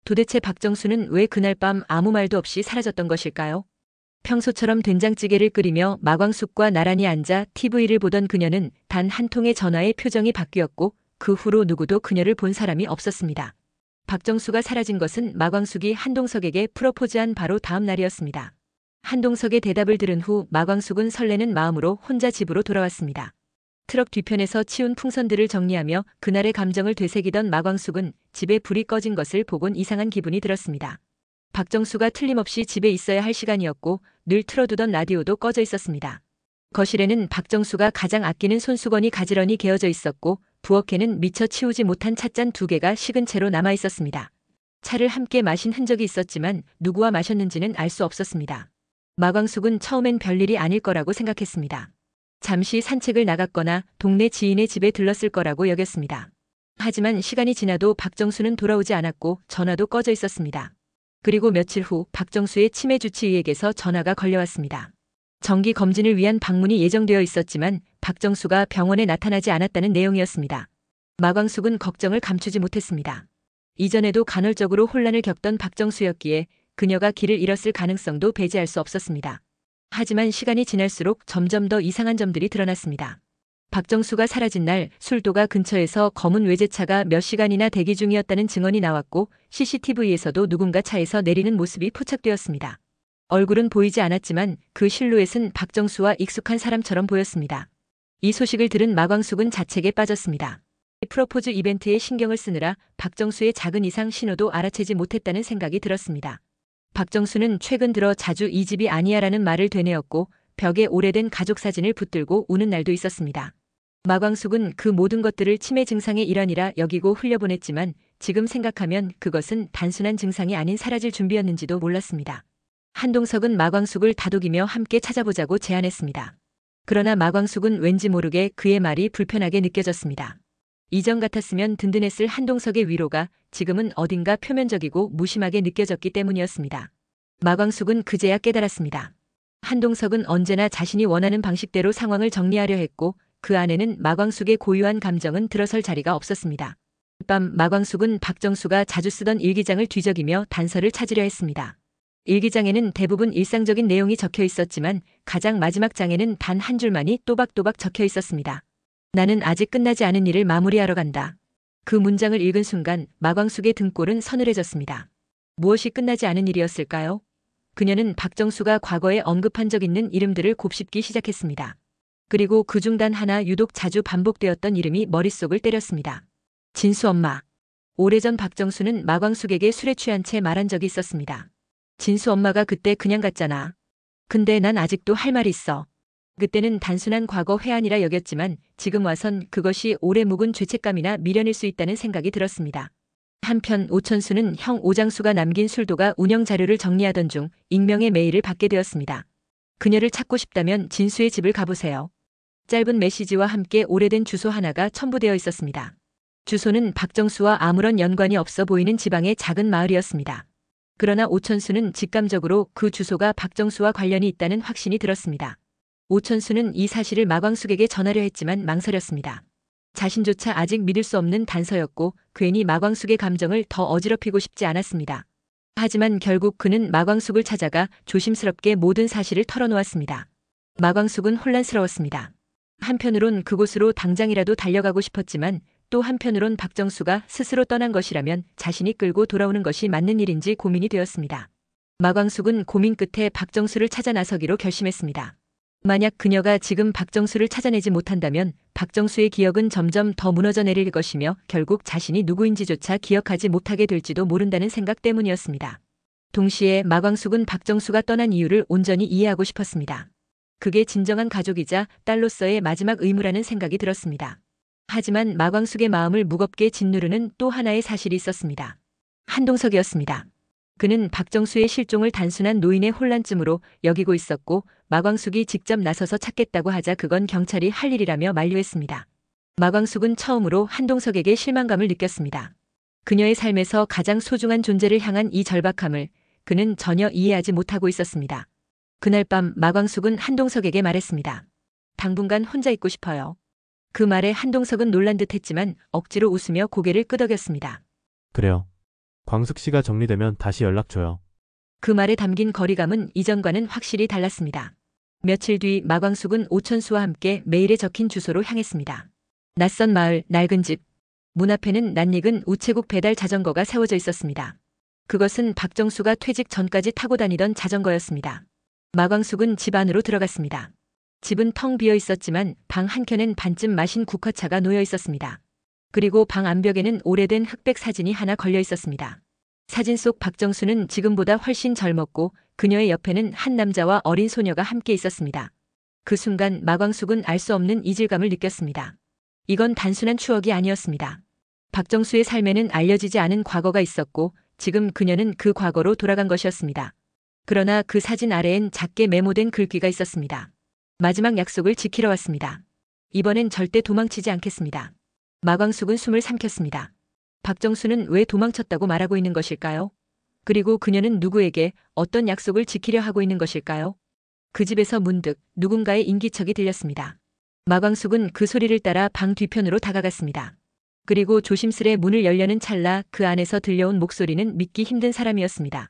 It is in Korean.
도대체 박정수는 왜 그날 밤 아무 말도 없이 사라졌던 것일까요? 평소처럼 된장찌개를 끓이며 마광숙과 나란히 앉아 TV를 보던 그녀는 단 한 통의 전화에 표정이 바뀌었고 그 후로 누구도 그녀를 본 사람이 없었습니다. 박정수가 사라진 것은 마광숙이 한동석에게 프로포즈한 바로 다음 날이었습니다. 한동석의 대답을 들은 후 마광숙은 설레는 마음으로 혼자 집으로 돌아왔습니다. 트럭 뒤편에서 치운 풍선들을 정리하며 그날의 감정을 되새기던 마광숙은 집에 불이 꺼진 것을 보곤 이상한 기분이 들었습니다. 박정수가 틀림없이 집에 있어야 할 시간이었고 늘 틀어두던 라디오도 꺼져 있었습니다. 거실에는 박정수가 가장 아끼는 손수건이 가지런히 개어져 있었고 부엌에는 미처 치우지 못한 찻잔 2개가 식은 채로 남아 있었습니다. 차를 함께 마신 흔적이 있었지만 누구와 마셨는지는 알 수 없었습니다. 마광숙은 처음엔 별일이 아닐 거라고 생각했습니다. 잠시 산책을 나갔거나 동네 지인의 집에 들렀을 거라고 여겼습니다. 하지만 시간이 지나도 박정수는 돌아오지 않았고 전화도 꺼져 있었습니다. 그리고 며칠 후 박정수의 치매 주치의에게서 전화가 걸려왔습니다. 정기 검진을 위한 방문이 예정되어 있었지만 박정수가 병원에 나타나지 않았다는 내용이었습니다. 마광숙은 걱정을 감추지 못했습니다. 이전에도 간헐적으로 혼란을 겪던 박정수였기에 그녀가 길을 잃었을 가능성도 배제할 수 없었습니다. 하지만 시간이 지날수록 점점 더 이상한 점들이 드러났습니다. 박정수가 사라진 날 술도가 근처에서 검은 외제차가 몇 시간이나 대기 중이었다는 증언이 나왔고 CCTV에서도 누군가 차에서 내리는 모습이 포착되었습니다. 얼굴은 보이지 않았지만 그 실루엣은 박정수와 익숙한 사람처럼 보였습니다. 이 소식을 들은 마광숙은 자책에 빠졌습니다. 프로포즈 이벤트에 신경을 쓰느라 박정수의 작은 이상 신호도 알아채지 못했다는 생각이 들었습니다. 박정수는 최근 들어 자주 이 집이 아니야라는 말을 되뇌었고 벽에 오래된 가족 사진을 붙들고 우는 날도 있었습니다. 마광숙은 그 모든 것들을 치매 증상의 일환이라 여기고 흘려보냈지만 지금 생각하면 그것은 단순한 증상이 아닌 사라질 준비였는지도 몰랐습니다. 한동석은 마광숙을 다독이며 함께 찾아보자고 제안했습니다. 그러나 마광숙은 왠지 모르게 그의 말이 불편하게 느껴졌습니다. 이전 같았으면 든든했을 한동석의 위로가 지금은 어딘가 표면적이고 무심하게 느껴졌기 때문이었습니다. 마광숙은 그제야 깨달았습니다. 한동석은 언제나 자신이 원하는 방식대로 상황을 정리하려 했고 그 안에는 마광숙의 고유한 감정은 들어설 자리가 없었습니다. 밤 마광숙은 박정수가 자주 쓰던 일기장을 뒤적이며 단서를 찾으려 했습니다. 일기장에는 대부분 일상적인 내용이 적혀 있었지만 가장 마지막 장에는 단 한 줄만이 또박또박 적혀 있었습니다. 나는 아직 끝나지 않은 일을 마무리하러 간다. 그 문장을 읽은 순간 마광숙의 등골은 서늘해졌습니다. 무엇이 끝나지 않은 일이었을까요? 그녀는 박정수가 과거에 언급한 적 있는 이름들을 곱씹기 시작했습니다. 그리고 그중 단 하나 유독 자주 반복되었던 이름이 머릿속을 때렸습니다. 진수 엄마. 오래전 박정수는 마광숙에게 술에 취한 채 말한 적이 있었습니다. 진수 엄마가 그때 그냥 갔잖아. 근데 난 아직도 할 말이 있어. 그때는 단순한 과거 회한이라 여겼지만 지금 와선 그것이 오래 묵은 죄책감이나 미련일 수 있다는 생각이 들었습니다. 한편 오천수는 형 오장수가 남긴 술도가 운영 자료를 정리하던 중 익명의 메일을 받게 되었습니다. 그녀를 찾고 싶다면 진수의 집을 가보세요. 짧은 메시지와 함께 오래된 주소 하나가 첨부되어 있었습니다. 주소는 박정수와 아무런 연관이 없어 보이는 지방의 작은 마을이었습니다. 그러나 오천수는 직감적으로 그 주소가 박정수와 관련이 있다는 확신이 들었습니다. 오천수는 이 사실을 마광숙에게 전하려 했지만 망설였습니다. 자신조차 아직 믿을 수 없는 단서였고 괜히 마광숙의 감정을 더 어지럽히고 싶지 않았습니다. 하지만 결국 그는 마광숙을 찾아가 조심스럽게 모든 사실을 털어놓았습니다. 마광숙은 혼란스러웠습니다. 한편으론 그곳으로 당장이라도 달려가고 싶었지만 또 한편으론 박정수가 스스로 떠난 것이라면 자신이 끌고 돌아오는 것이 맞는 일인지 고민이 되었습니다. 마광숙은 고민 끝에 박정수를 찾아 나서기로 결심했습니다. 만약 그녀가 지금 박정수를 찾아내지 못한다면 박정수의 기억은 점점 더 무너져 내릴 것이며 결국 자신이 누구인지조차 기억하지 못하게 될지도 모른다는 생각 때문이었습니다. 동시에 마광숙은 박정수가 떠난 이유를 온전히 이해하고 싶었습니다. 그게 진정한 가족이자 딸로서의 마지막 의무라는 생각이 들었습니다. 하지만 마광숙의 마음을 무겁게 짓누르는 또 하나의 사실이 있었습니다. 한동석이었습니다. 그는 박정수의 실종을 단순한 노인의 혼란쯤으로 여기고 있었고 마광숙이 직접 나서서 찾겠다고 하자 그건 경찰이 할 일이라며 만류했습니다. 마광숙은 처음으로 한동석에게 실망감을 느꼈습니다. 그녀의 삶에서 가장 소중한 존재를 향한 이 절박함을 그는 전혀 이해하지 못하고 있었습니다. 그날 밤 마광숙은 한동석에게 말했습니다. 당분간 혼자 있고 싶어요. 그 말에 한동석은 놀란 듯 했지만 억지로 웃으며 고개를 끄덕였습니다. 그래요. 광숙 씨가 정리되면 다시 연락 줘요. 그 말에 담긴 거리감은 이전과는 확실히 달랐습니다. 며칠 뒤 마광숙은 오천수와 함께 메일에 적힌 주소로 향했습니다. 낯선 마을, 낡은 집. 문 앞에는 낯익은 우체국 배달 자전거가 세워져 있었습니다. 그것은 박정수가 퇴직 전까지 타고 다니던 자전거였습니다. 마광숙은 집 안으로 들어갔습니다. 집은 텅 비어 있었지만 방 한켠엔 반쯤 마신 국화차가 놓여 있었습니다. 그리고 방 안벽에는 오래된 흑백 사진이 하나 걸려 있었습니다. 사진 속 박정수는 지금보다 훨씬 젊었고 그녀의 옆에는 한 남자와 어린 소녀가 함께 있었습니다. 그 순간 마광숙은 알 수 없는 이질감을 느꼈습니다. 이건 단순한 추억이 아니었습니다. 박정수의 삶에는 알려지지 않은 과거가 있었고 지금 그녀는 그 과거로 돌아간 것이었습니다. 그러나 그 사진 아래엔 작게 메모된 글귀가 있었습니다. 마지막 약속을 지키러 왔습니다. 이번엔 절대 도망치지 않겠습니다. 마광숙은 숨을 삼켰습니다. 박정수는 왜 도망쳤다고 말하고 있는 것일까요? 그리고 그녀는 누구에게 어떤 약속을 지키려 하고 있는 것일까요? 그 집에서 문득 누군가의 인기척이 들렸습니다. 마광숙은 그 소리를 따라 방 뒤편으로 다가갔습니다. 그리고 조심스레 문을 열려는 찰나 그 안에서 들려온 목소리는 믿기 힘든 사람이었습니다.